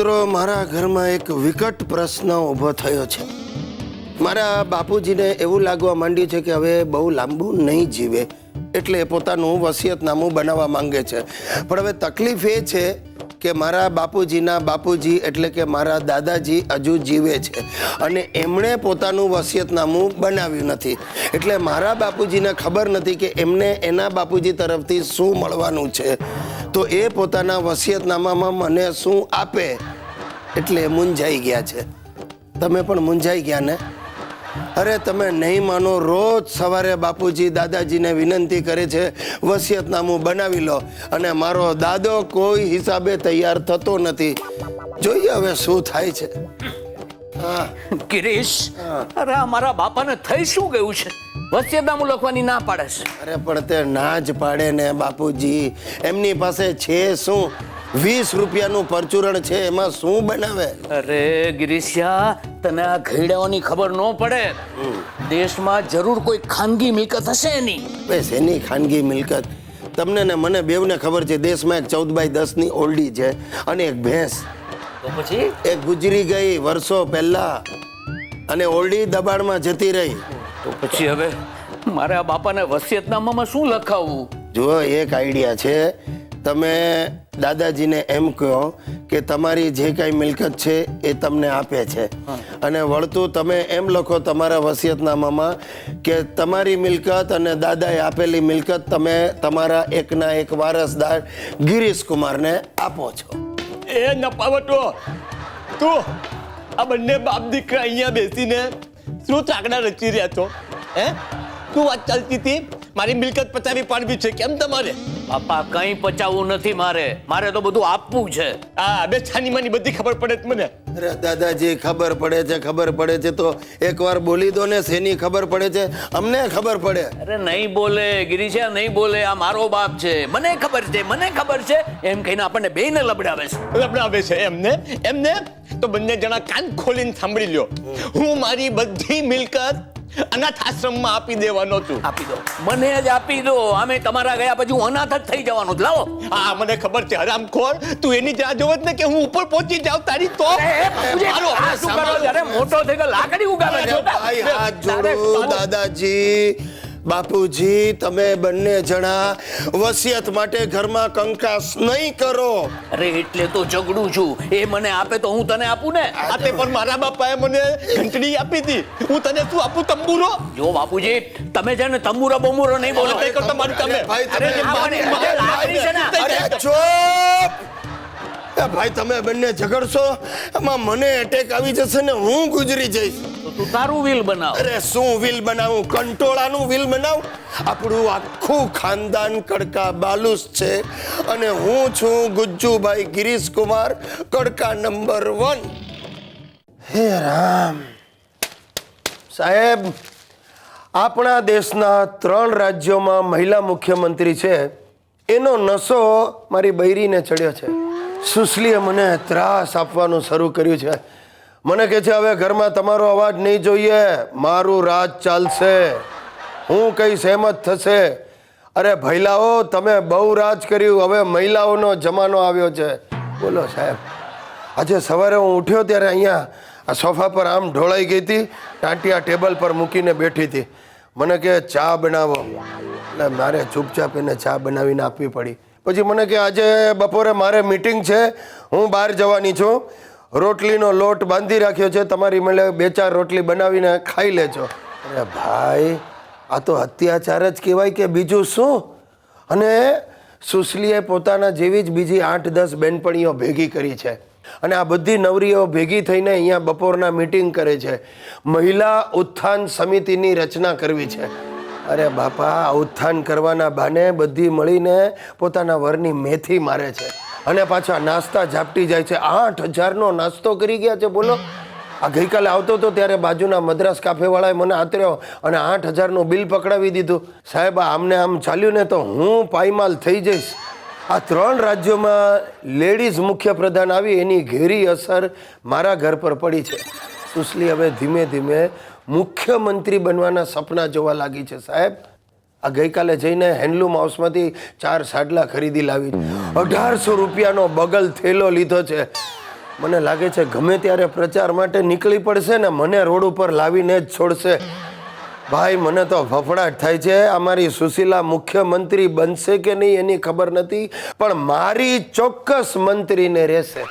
મિત્રો, મારા ઘરમાં એક વિકટ પ્રશ્ન ઊભો થયો છે. મારા બાપુજીને એવું લાગવા માંડ્યું છે કે હવે બહુ લાંબુ નહીં જીવે, એટલે પોતાનું વસિયતનામું બનાવવા માંગે છે. પણ હવે તકલીફ એ છે કે મારા બાપુજીના બાપુજી એટલે કે મારા દાદાજી હજુ જીવે છે અને એમણે પોતાનું વસિયતનામું બનાવ્યું નથી. એટલે મારા બાપુજીને ખબર નથી કે એમને એના બાપુજી તરફથી શું મળવાનું છે. તો એ પોતાના વસિયતનામામાં મને શું આપે, એટલે મૂંઝાઈ ગયા છે. તમે પણ મૂંઝાઈ ગયા ને? અરે તમે નહીં માનો, રોજ સવારે બાપુજી દાદાજીને વિનંતી કરે છે વસિયતનામું બનાવી લો, અને મારો દાદો કોઈ હિસાબે તૈયાર થતો નથી. જોઈએ હવે શું થાય છે. હા ગિરીશ, અરે મારા બાપાને થઈ શું ગયું છે? વસિયતનામું લખવાની ના પાડે છે. અરે પણ તે ના જ પાડે ને બાપુજી. એમની પાસે છે શું? 20 રૂપિયાનું પરચુરણ છે, એમાં શું બનાવે? અરે ગિરીશિયા, તને આ ઘેડાઓની ખબર ન પડે. દેશમાં જરૂર કોઈ ખાનગી મિલકત હશે નહીં. બસ એની ખાનગી મિલકત તમને ને મને બેવને ખબર છે. દેશમાં એક 14x10 ઓરડી છે અને એક ભેંસ. તો પછી એક ગુજરી ગઈ વર્ષો પહેલા અને ઓરડી દબાણમાં જતી રહી. તો પછી હવે મારે આ બાપાને વસિયતનામામાં શું લખાવવું? જુઓ, એક આઈડિયા છે. તમે દાદાજીને એમ કહો કે તમારી જે કાંઈ મિલકત છે એ તમને આપે છે, અને વળતું તમે એમ લખો તમારા વસિયતનામામાં કે તમારી મિલકત અને દાદાએ આપેલી મિલકત તમે તમારા એકના એક વારસદાર ગિરીશ કુમારને આપો છો. એ નપાવટો, તું આ બંને બાપ દીકરા અહીંયા બેસીને શું ચાકડા રચી રહ્યા છો? હે, શું વાત ચાલતી હતી? મારી મિલકત પચાવી પાડવી છે કેમ તમારે? બાપા, કંઈ પચાવવું નથી મારે તો બધું આપવું છે. હા, બે છાની માની બધી ખબર પડે છે મને. અરે દાદાજી, ખબર પડે છે તો એકવાર બોલી દો ને. શેની ખબર પડે છે? અમને ખબર પડે. અરે નહીં બોલે ગિરીશા, નહીં બોલે. આ મારો બાપ છે, મને ખબર છે એમ કહીને આપણને બેયને લબડાવે છે. લબડાવે છે એમને તો બંને જણા કાન ખોલીને સાંભળી લ્યો. હું મારી બધી મિલકત અનાથ આશ્રમમાં આપી દેવાનો છું. આપી દો, મને જ આપી દો. અમે તમારા ગયા પછી હું અનાથ જ થઈ જવાનો. લાવો. હા, મને ખબર છે હરામખોર, તું એની જ રાહ જોવે છે ને કે હું ઉપર પહોંચી જાઉં તારી તો. શું કરો? અરે મોટો થઈ ગયો, લાકડી ઉગાવે છે. ભાઈ, હાથ જોડું દાદાજી. બાપુજી, તમે બંને જણા વસિયત માટે ઘરમાં કંકાસ નહીં કરો. અરે એટલે તો ઝઘડું છું. એ મને આપે તો હું તને આપું ને. આ તે પણ મારા બાપાએ મને ઘંટડી આપી હતી. હું તને શું આપું? તંબુરો? જો બાપુજી, તમે છે ને તંબુરો બમુરો નહીં બોલો. નહીં કરતો મારું તમે. ભાઈ, અરે લાકડી છે ને. અરે ચૂપ! એ ભાઈ, તમે બંને ઝઘડશો, એમાં મને એટેક આવી જશે ને હું ગુજરી જઈશ. તો તું તારું વિલ બનાવ. અરે શું વિલ બનાવું? કંટોળાનું વિલ બનાવ? આપણું આખું ખાનદાન કડકા બાલુસ છે અને હું છું ગુજ્જુભાઈ ગિરીશ કુમાર, કડકા નંબર 1. હે રામ સાહેબ, આપણા દેશના 3 રાજ્યોમાં મહિલા મુખ્યમંત્રી છે, એનો નશો મારી બૈરીને ચડ્યો છે. સુશલીએ મને ત્રાસ આપવાનું શરૂ કર્યું છે. મને કહે છે હવે ઘરમાં તમારો અવાજ નહીં જોઈએ, મારું રાજ ચાલશે, હું કઈ સહેમત થશે. અરે ભૈલાઓ, તમે બહુ રાજ કર્યું, હવે મહિલાઓનો જમાનો આવ્યો છે. બોલો સાહેબ. આજે સવારે હું ઉઠ્યો ત્યારે અહીંયા આ સોફા પર આમ ઢોળાઈ ગઈ હતી, ટાંટિયા ટેબલ પર મૂકીને બેઠી હતી. મને કહે ચા બનાવો, એટલે મારે ચૂપચાપ એને ચા બનાવીને આપવી પડી. પછી મને કે આજે બપોરે મારે મીટિંગ છે, હું બહાર જવાની છું, રોટલીનો લોટ બાંધી રાખ્યો છે, તમારી મળે 2-4 રોટલી બનાવીને ખાઈ લેજો. અરે ભાઈ, આ તો અત્યાચાર જ કહેવાય કે બીજું શું? અને સુશલીએ પોતાના જેવી જ બીજી 8-10 બહેનપણીઓ ભેગી કરી છે અને આ બધી નવરીઓ ભેગી થઈને અહીંયા બપોરના મીટિંગ કરે છે. મહિલા ઉત્થાન સમિતિની રચના કરવી છે. અરે બાપા, ઉત્થાન કરવાના બહાને બધી મળીને પોતાના વરની મેથી મારે છે અને પાછા નાસ્તા ઝાપટી જાય છે. 8000નો નાસ્તો કરી ગયા છે. બોલો, આ ગઈકાલે આવતો હતો ત્યારે બાજુના મદ્રાસ કાફેવાળાએ મને આતર્યો અને 8000નું બિલ પકડાવી દીધું. સાહેબ, આમને આમ ચાલ્યું ને તો હું પાયમાલ થઈ જઈશ. આ 3 રાજ્યોમાં લેડીઝ મુખ્યપ્રધાન આવી, એની ઘેરી અસર મારા ઘર પર પડી છે. સુશલી હવે ધીમે ધીમે મુખ્યમંત્રી બનવાના સપના જોવા લાગી છે. સાહેબ, આ ગઈકાલે જઈને હેન્ડલૂમ હાઉસમાંથી 4 સાડલા ખરીદી લાવી, 1800 રૂપિયાનો બગલ થેલો લીધો છે. મને લાગે છે ગમે ત્યારે પ્રચાર માટે નીકળી પડશે ને મને રોડ ઉપર લાવીને જ છોડશે. ભાઈ મને તો ફફડાટ થાય છે. અમારી સુશીલા મુખ્યમંત્રી બનશે કે નહીં એની ખબર નથી, પણ મારી ચોક્કસ મંત્રીને રહેશે.